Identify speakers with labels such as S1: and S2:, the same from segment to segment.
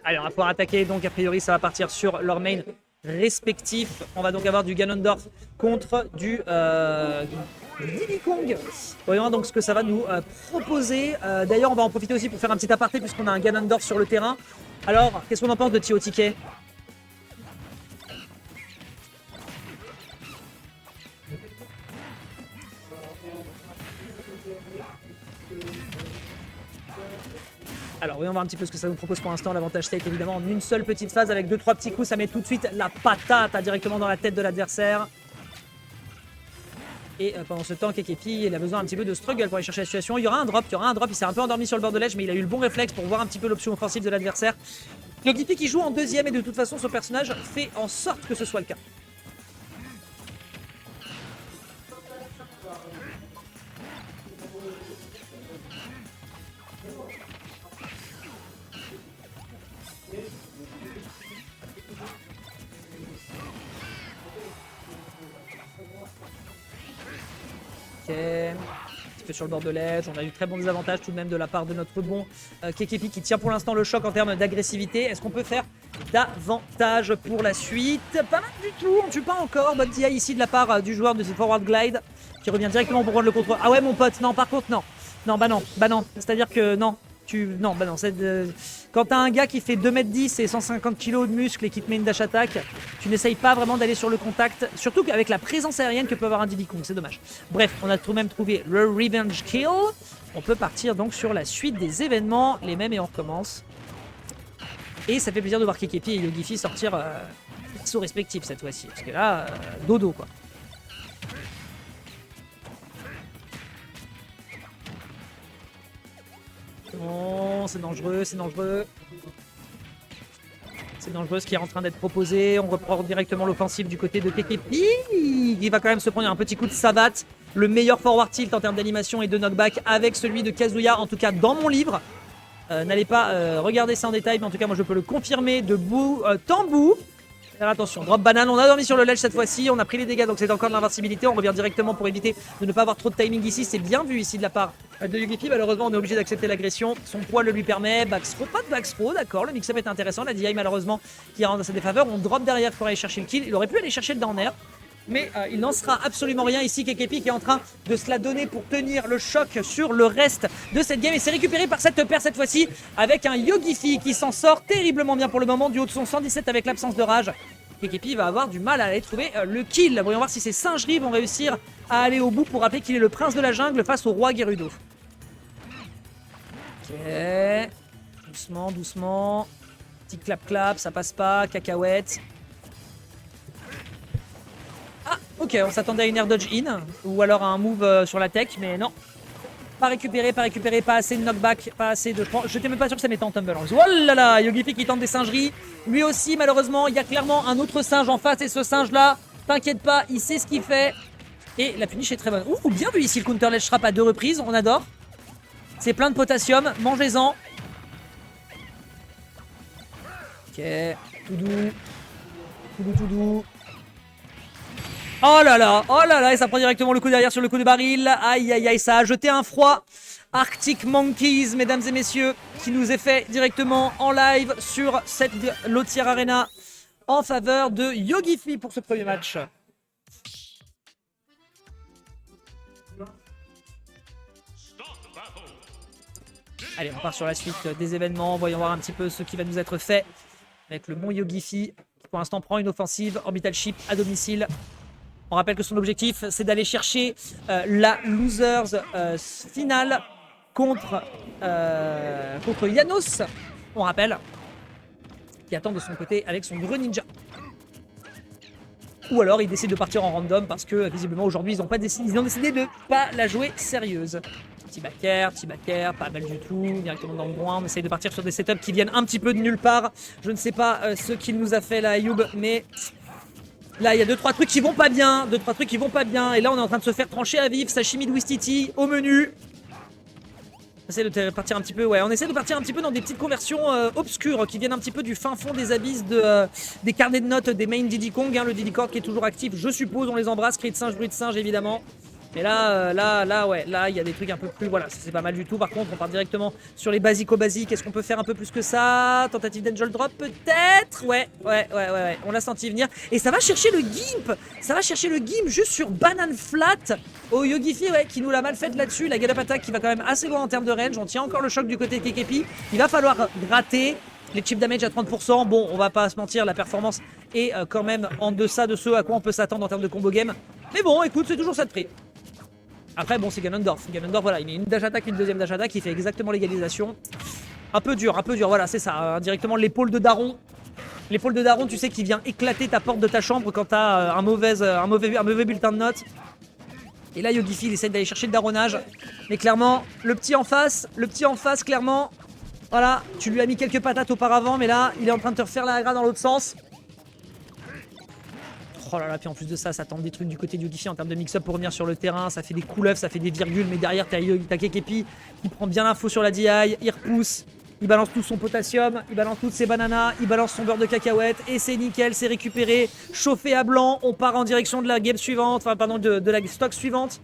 S1: Allez, on va pouvoir attaquer. Donc, a priori, ça va partir sur leur main respectif. On va donc avoir du Ganondorf contre du Diddy Kong. Voyons donc ce que ça va nous proposer. D'ailleurs, on va en profiter aussi pour faire un petit aparté puisqu'on a un Ganondorf sur le terrain. Alors, qu'est-ce qu'on en pense de TOTK? Alors, voyons voir un petit peu ce que ça nous propose pour l'instant. L'avantage state, évidemment, en une seule petite phase avec 2-3 petits coups. Ça met tout de suite la patate directement dans la tête de l'adversaire. Et pendant ce temps, Kekepi, il a besoin un petit peu de struggle pour aller chercher la situation. Il y aura un drop. Il s'est un peu endormi sur le bord de l'edge, mais il a eu le bon réflexe pour voir un petit peu l'option offensive de l'adversaire. Kekepi qui joue en deuxième et de toute façon, son personnage fait en sorte que ce soit le cas. Un petit peu sur le bord de l'edge, on a eu très bons désavantages tout de même de la part de notre bon Kekepi qui tient pour l'instant le choc en termes d'agressivité. Est-ce qu'on peut faire davantage pour la suite? Pas mal du tout, on ne tue pas encore. Bonne DI ici de la part du joueur de ce Forward Glide qui revient directement pour prendre le contrôle. Ah ouais mon pote, non par contre non. Non bah non, c'est-à-dire que non. Non, bah non, quand t'as un gars qui fait 2m10 et 150 kg de muscles et qui te met une dash attack, tu n'essayes pas vraiment d'aller sur le contact, surtout qu'avec la présence aérienne que peut avoir un Diddy Kong, c'est dommage. Bref, on a tout de même trouvé le Revenge Kill. On peut partir donc sur la suite des événements, les mêmes et on recommence. Et ça fait plaisir de voir Kekepi et Yogifi sortir perso respectifs cette fois-ci, parce que là, dodo quoi. Non, c'est dangereux, c'est dangereux. C'est dangereux ce qui est en train d'être proposé. On reprend directement l'offensive du côté de Kekepi. Il va quand même se prendre un petit coup de savate. Le meilleur forward tilt en termes d'animation et de knockback avec celui de Kazuya, en tout cas dans mon livre. N'allez pas regarder ça en détail, mais en tout cas moi je peux le confirmer de bout en bout. Faire attention, drop banane, on a dormi sur le ledge cette fois-ci, on a pris les dégâts donc c'est encore de l'invincibilité, on revient directement pour éviter de ne pas avoir trop de timing ici, c'est bien vu ici de la part de Yogifi, malheureusement on est obligé d'accepter l'agression, son poids le lui permet, backthrow, pas de backthrow, d'accord, le mix-up est intéressant, la DI malheureusement qui rentre dans sa défaveur, on drop derrière pour aller chercher le kill, il aurait pu aller chercher le down air, mais il n'en sera absolument rien ici. Kekepi qui est en train de se la donner pour tenir le choc sur le reste de cette game et c'est récupéré par cette paire cette fois-ci avec un Yogifi qui s'en sort terriblement bien pour le moment du haut de son 117 avec l'absence de rage. Kekepi va avoir du mal à aller trouver le kill. Voyons voir si ces singeries vont réussir à aller au bout pour rappeler qu'il est le prince de la jungle face au roi Gerudo. Ok. Doucement, doucement. Petit clap-clap, ça passe pas. Cacahuète. Ah, ok, on s'attendait à une air dodge in. Ou alors à un move sur la tech, mais non. Pas récupéré, pas assez de knockback, pas assez de... Je n'étais même pas sûr que ça mettait en tumble. Oh là là, Yogifi qui tente des singeries. Lui aussi, malheureusement, il y a clairement un autre singe en face. Et ce singe-là, t'inquiète pas, il sait ce qu'il fait. Et la finish est très bonne. Ouh, bien vu ici le counter ledge trap à 2 reprises, on adore. C'est plein de potassium, mangez-en. Ok, tout doux. Tout doux. Oh là là, et ça prend directement le coup derrière sur le coup de baril. Aïe aïe aïe, ça a jeté un froid. Arctic Monkeys, mesdames et messieurs, qui nous est fait directement en live sur cette Lotier Arena en faveur de Yogifi pour ce premier match. Allez, on part sur la suite des événements. Voyons voir un petit peu ce qui va nous être fait avec le bon Yogifi qui pour l'instant prend une offensive Orbital Ship à domicile. On rappelle que son objectif, c'est d'aller chercher la losers finale contre Janos. On rappelle, qui attend de son côté avec son Greninja. Ou alors il décide de partir en random parce que visiblement aujourd'hui ils ont décidé de pas la jouer sérieuse. Petit backer, pas mal du tout, directement dans le groin. On essaye de partir sur des setups qui viennent un petit peu de nulle part. Je ne sais pas ce qu'il nous a fait là, Ayoub, mais là il y a 2-3 trucs qui vont pas bien. Et là on est en train de se faire trancher à vif. Sashimi de Wistiti au menu. On essaie de partir un petit peu, ouais, on essaie de partir un petit peu dans des petites conversions obscures qui viennent un petit peu du fin fond des abysses des carnets de notes des main Diddy Kong, hein, le Diddy Kong qui est toujours actif, je suppose, on les embrasse, cri de singe, bruit de singe évidemment. Mais là, ouais, là, il y a des trucs un peu plus... Voilà, c'est pas mal du tout. Par contre, on part directement sur les basico-basiques. Est-ce qu'on peut faire un peu plus que ça? Tentative d'angel drop, peut-être? Ouais. On l'a senti venir. Et ça va chercher le Gimp. Ça va chercher le Gimp juste sur Banane Flat. Oh, Yogifi, ouais, qui nous l'a mal fait là-dessus. La Gallop Attack qui va quand même assez loin en termes de range. On tient encore le choc du côté de Kekepi. Il va falloir gratter. Les chip damage à 30%, bon, on va pas se mentir, la performance est quand même en deçà de ce à quoi on peut s'attendre en termes de combo game. Mais bon, écoute, c'est toujours ça de prix. Après, bon, c'est Ganondorf. Ganondorf, voilà, il met une dash attack, une deuxième dash attack, qui fait exactement l'égalisation. Un peu dur, voilà, c'est ça. Directement l'épaule de Daron. L'épaule de Daron, tu sais, qui vient éclater ta porte de ta chambre quand t'as un mauvais bulletin de notes. Et là, Yogifi, il essaie d'aller chercher le daronnage. Mais clairement, le petit en face, clairement... Voilà, tu lui as mis quelques patates auparavant, mais là, il est en train de te refaire la agra dans l'autre sens. Oh là là, puis en plus de ça, ça tente des trucs du côté de Yogifi en termes de mix-up pour revenir sur le terrain. Ça fait des couleuvres, ça fait des virgules, mais derrière, t'as Kekepi qui prend bien l'info sur la DI. Il repousse, il balance tout son potassium, il balance toutes ses bananas, il balance son beurre de cacahuète, et c'est nickel, c'est récupéré. Chauffé à blanc, on part en direction de la game suivante, enfin, pardon, de la stock suivante.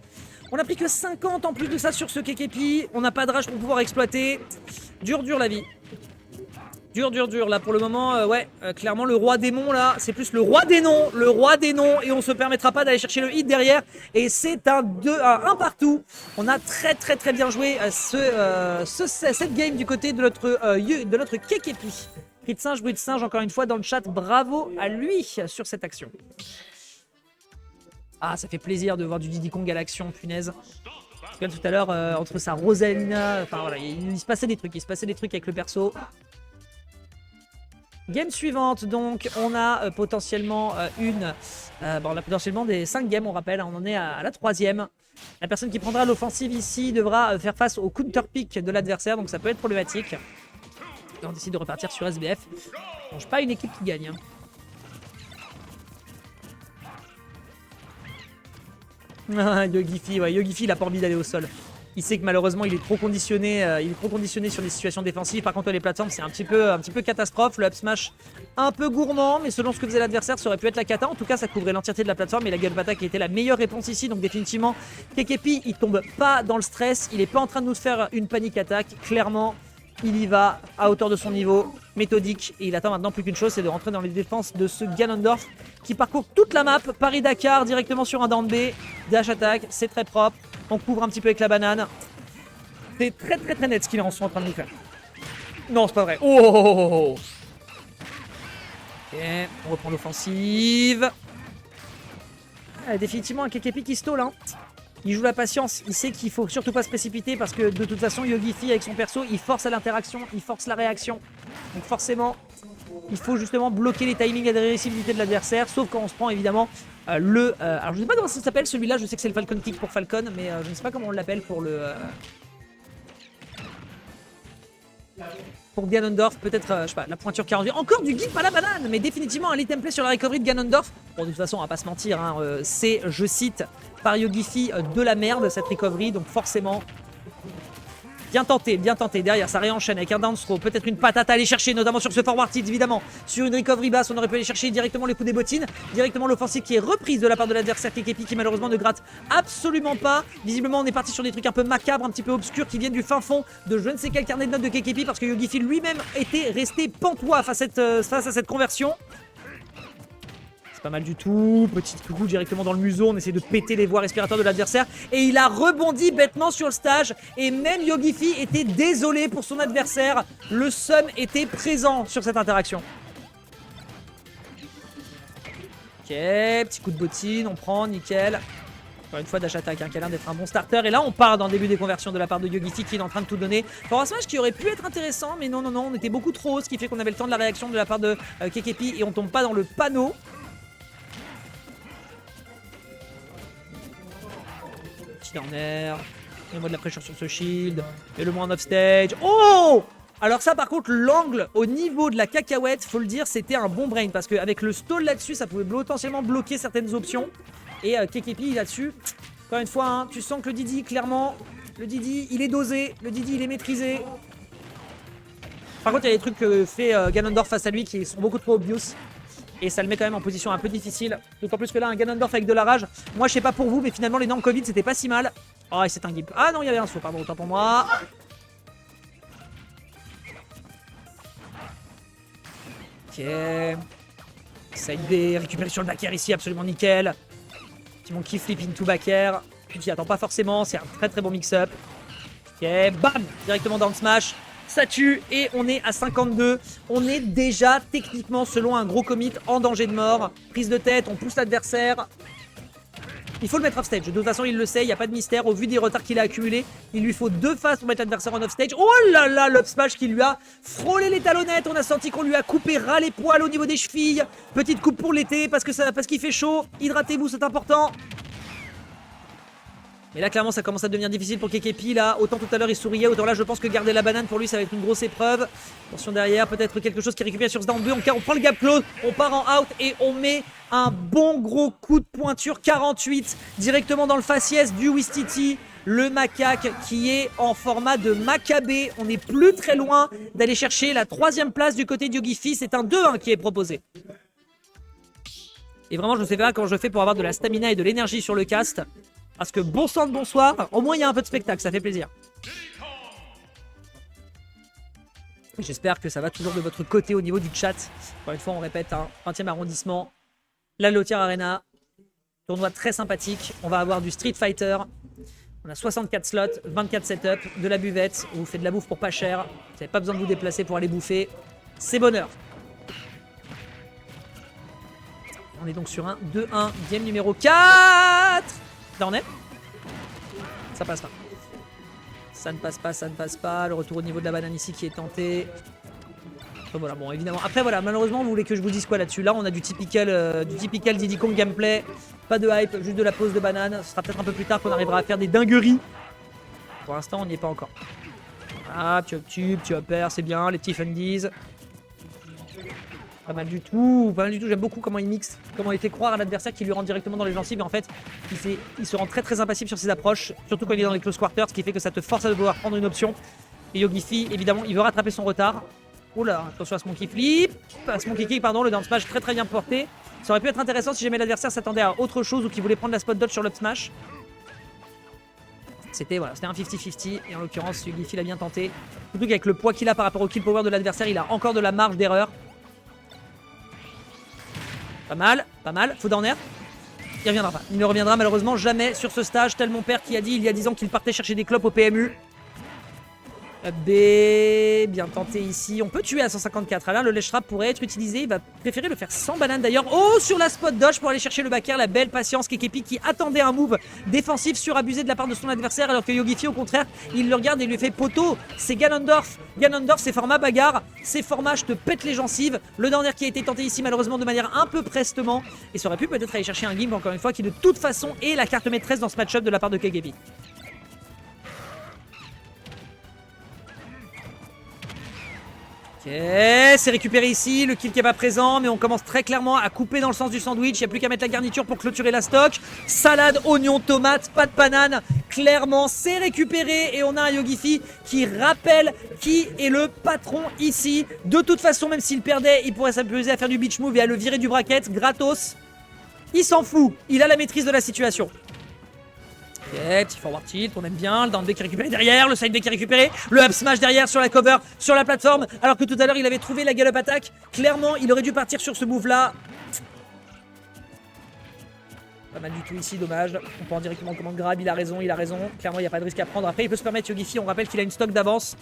S1: On a pris que 50 en plus de ça sur ce Kekepi. On n'a pas de rage pour pouvoir exploiter. Dur la vie. Dur. Là, pour le moment, ouais, clairement, le roi démon, là, c'est plus le roi des noms. Et on se permettra pas d'aller chercher le hit derrière. Et c'est un 1 partout. On a très bien joué cette game du côté de notre Kekepi. Cri de singe, bruit de singe, encore une fois, dans le chat. Bravo à lui sur cette action. Ah, ça fait plaisir de voir du Diddy Kong à l'action, punaise. Comme tout à l'heure, entre sa Rosalina, enfin voilà, il se passait des trucs, avec le perso. Game suivante, donc, on a potentiellement on a potentiellement des 5 games, on rappelle, on en est à la 3e. La personne qui prendra l'offensive ici devra faire face au counter pick de l'adversaire, donc ça peut être problématique. Et on décide de repartir sur SBF. Bon, pas une équipe qui gagne, hein. Yogifi, ouais, Yogifi, il a pas envie d'aller au sol. Il sait que malheureusement, il est trop conditionné sur des situations défensives. Par contre, les plateformes, c'est un petit peu catastrophe. Le up smash, un peu gourmand, mais selon ce que faisait l'adversaire, ça aurait pu être la cata. En tout cas, ça couvrait l'entièreté de la plateforme et la Gallop Attack qui était la meilleure réponse ici. Donc définitivement, Kekepi, il tombe pas dans le stress. Il est pas en train de nous faire une panique attaque. Clairement, il y va à hauteur de son niveau, méthodique, et il attend maintenant plus qu'une chose, c'est de rentrer dans les défenses de ce Ganondorf qui parcourt toute la map, Paris-Dakar, directement sur un down B, dash attack, c'est très propre, on couvre un petit peu avec la banane. C'est très net ce qu'ils sont en train de nous faire. Non, c'est pas vrai. Oh. Ok, on reprend l'offensive. Définitivement un Kekepi qui stall, hein. Il joue la patience, il sait qu'il faut surtout pas se précipiter parce que de toute façon Yogifi avec son perso il force à l'interaction, il force la réaction. Donc forcément il faut justement bloquer les timings et la réversibilité de l'adversaire, sauf quand on se prend évidemment alors je sais pas comment ça s'appelle celui-là, je sais que c'est le Falcon Kick pour Falcon, mais je ne sais pas comment on l'appelle pour le... Pour Ganondorf, peut-être, je sais pas, la pointure 48. Encore du gimp à la banane, mais définitivement un item play sur la recovery de Ganondorf. Bon, de toute façon, on va pas se mentir, hein, c'est, je cite, par Yogifi, de la merde cette recovery, donc forcément... Bien tenté. Derrière, ça réenchaîne avec un down throw. Peut-être une patate à aller chercher, notamment sur ce forward tilt, évidemment. Sur une recovery basse, on aurait pu aller chercher directement les coups des bottines. Directement l'offensive qui est reprise de la part de l'adversaire Kekepi, qui malheureusement ne gratte absolument pas. Visiblement, on est parti sur des trucs un peu macabres, un petit peu obscurs, qui viennent du fin fond de je ne sais quel carnet de notes de Kekepi, parce que Yogifi lui-même était resté pantois face à cette conversion. C'est pas mal du tout, petit coup directement dans le museau, on essaie de péter les voies respiratoires de l'adversaire et il a rebondi bêtement sur le stage et même Yogifi était désolé pour son adversaire, le seum était présent sur cette interaction. Ok, petit coup de bottine, on prend, nickel. Encore une fois, dash attack, hein, qui a l'air d'être un bon starter. Et là, on part dans le début des conversions de la part de Yogifi qui est en train de tout donner. Pour un smash qui aurait pu être intéressant, mais non, on était beaucoup trop haut, ce qui fait qu'on avait le temps de la réaction de la part de Kekepi et on tombe pas dans le panneau. En air, mets-moi de la pression sur ce shield, et le moins en off-stage. Oh! Alors ça par contre, l'angle au niveau de la cacahuète, faut le dire, c'était un bon brain, parce qu'avec le stall là-dessus, ça pouvait potentiellement bloquer certaines options. Et Kekepi là-dessus, encore une fois, hein, tu sens que le Didi, clairement, le Didi, il est dosé, le Didi, il est maîtrisé. Par contre, il y a des trucs que fait Ganondorf face à lui qui sont beaucoup trop obvious. Et ça le met quand même en position un peu difficile. D'autant plus que là, un Ganondorf avec de la rage. Moi, je sais pas pour vous, mais finalement, les normes Covid, c'était pas si mal. Oh, et c'est un gimp. Ah non, il y avait un saut, pardon, autant pour moi. Ok. Side B, récupérer sur le back air ici, absolument nickel. Petit monkey flip into back air. Puis tu attends pas forcément, c'est un très très bon mix-up. Ok, bam, directement dans le smash. Ça tue et on est à 52. On est déjà techniquement, selon un gros commit, en danger de mort. Prise de tête, on pousse l'adversaire. Il faut le mettre off stage. De toute façon, il le sait, il n'y a pas de mystère. Au vu des retards qu'il a accumulés, il lui faut 2 phases pour mettre l'adversaire en off stage. Oh là là, l'up smash qui lui a frôlé les talonnettes. On a senti qu'on lui a coupé ras les poils au niveau des chevilles. Petite coupe pour l'été parce qu'il fait chaud. Hydratez-vous, c'est important. Et là, clairement, ça commence à devenir difficile pour Kekepi. Là, autant tout à l'heure, il souriait. Autant là, je pense que garder la banane, pour lui, ça va être une grosse épreuve. Attention derrière, peut-être quelque chose qui récupère sur ce down 2. On prend le gap close, on part en out et on met un bon gros coup de pointure 48 directement dans le faciès du Wistiti. Le macaque qui est en format de Macabé. On n'est plus très loin d'aller chercher la 3e place du côté de Yogifi. C'est un 2-1 qui est proposé. Et vraiment, je ne sais pas comment je fais pour avoir de la stamina et de l'énergie sur le cast. Parce que bon sang de bonsoir, au moins il y a un peu de spectacle, ça fait plaisir. J'espère que ça va toujours de votre côté au niveau du chat. Encore une fois, on répète, 20e arrondissement, la Lotière Arena. Tournoi très sympathique. On va avoir du Street Fighter. On a 64 slots, 24 setups, de la buvette. On vous fait de la bouffe pour pas cher. Vous n'avez pas besoin de vous déplacer pour aller bouffer. C'est bonheur. On est donc sur un 2-1, game numéro 4. Là on est. Ça passe pas. Ça ne passe pas, ça ne passe pas. Le retour au niveau de la banane ici qui est tenté. Enfin, voilà, bon évidemment. Après voilà, malheureusement vous voulez que je vous dise quoi là-dessus? Là on a du typical Diddy Kong gameplay. Pas de hype, juste de la pause de banane. Ce sera peut-être un peu plus tard qu'on arrivera à faire des dingueries. Pour l'instant on n'y est pas encore. Ah, tu up tube, tu up air, c'est bien, les petits fundies. Pas mal du tout, j'aime beaucoup comment il mixe, comment il fait croire à l'adversaire qu'il lui rentre directement dans les gencives, mais en fait, il se rend très très impassible sur ses approches, surtout quand il est dans les close quarters, ce qui fait que ça te force à devoir prendre une option. Et Yogifi, évidemment, il veut rattraper son retard. Oula, attention à ce monkey flip, à ce monkey kick, pardon, le down smash très très bien porté. Ça aurait pu être intéressant si jamais l'adversaire s'attendait à autre chose ou qu'il voulait prendre la spot dodge sur l'up smash. C'était voilà, un 50-50 et en l'occurrence, Yogifi l'a bien tenté. Surtout qu'avec le poids qu'il a par rapport au kill power de l'adversaire, il a encore de la marge d'erreur. Pas mal, faut down air. Il reviendra pas. Il ne reviendra malheureusement jamais sur ce stage, tel mon père qui a dit il y a 10 ans qu'il partait chercher des clopes au PMU. B, bien tenté ici. On peut tuer à 154. Là, le ledge trap pourrait être utilisé. Il va préférer le faire sans banane d'ailleurs. Oh, sur la spot dodge pour aller chercher le back air. La belle patience Kekepi qui attendait un move défensif surabusé de la part de son adversaire. Alors que Yogifi, au contraire, il le regarde et lui fait poteau. C'est Ganondorf. Ganondorf, c'est format bagarre. C'est format je te pète les gencives. Le down air qui a été tenté ici, malheureusement, de manière un peu prestement. Et ça aurait pu peut-être aller chercher un gimp, encore une fois, qui de toute façon est la carte maîtresse dans ce match-up de la part de Kekepi. C'est récupéré ici, le kill qui n'est pas présent, mais on commence très clairement à couper dans le sens du sandwich. Il n'y a plus qu'à mettre la garniture pour clôturer la stock. Salade, oignon, tomate, pas de banane. Clairement, c'est récupéré et on a un Yogifi qui rappelle qui est le patron ici. De toute façon, même s'il perdait, il pourrait s'amuser à faire du beach move et à le virer du bracket gratos. Il s'en fout, il a la maîtrise de la situation. Ok, petit forward tilt, on aime bien, le down B qui est récupéré derrière, le side B qui est récupéré, le up smash derrière sur la cover, sur la plateforme, alors que tout à l'heure il avait trouvé la gallop attack. Clairement, il aurait dû partir sur ce move là. Pas mal du tout ici, dommage. On prend directement en commande grab, il a raison. Clairement, il n'y a pas de risque à prendre. Après, il peut se permettre Yogifi, on rappelle qu'il a une stock d'avance.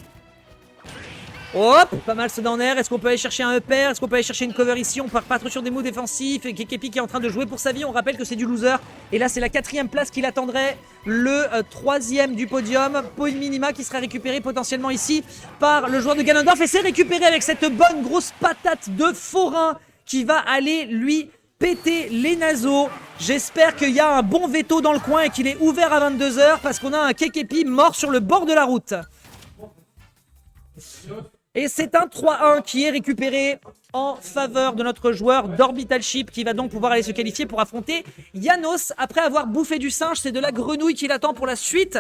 S1: Hop, pas mal ce down air. Est-ce qu'on peut aller chercher un up air? Est-ce qu'on peut aller chercher une cover ici? On part pas trop sur des mots défensifs. Et Kekepi qui est en train de jouer pour sa vie. On rappelle que c'est du loser. Et là, c'est la 4e place qui l'attendrait. Le 3e du podium. Point minima qui sera récupéré potentiellement ici par le joueur de Ganondorf. Et c'est récupéré avec cette bonne grosse patate de forain qui va aller lui péter les naseaux. J'espère qu'il y a un bon veto dans le coin et qu'il est ouvert à 22 h parce qu'on a un Kekepi mort sur le bord de la route. Et c'est un 3-1 qui est récupéré en faveur de notre joueur d'Orbital Ship qui va donc pouvoir aller se qualifier pour affronter Janos après avoir bouffé du singe. C'est de la grenouille qui l'attend pour la suite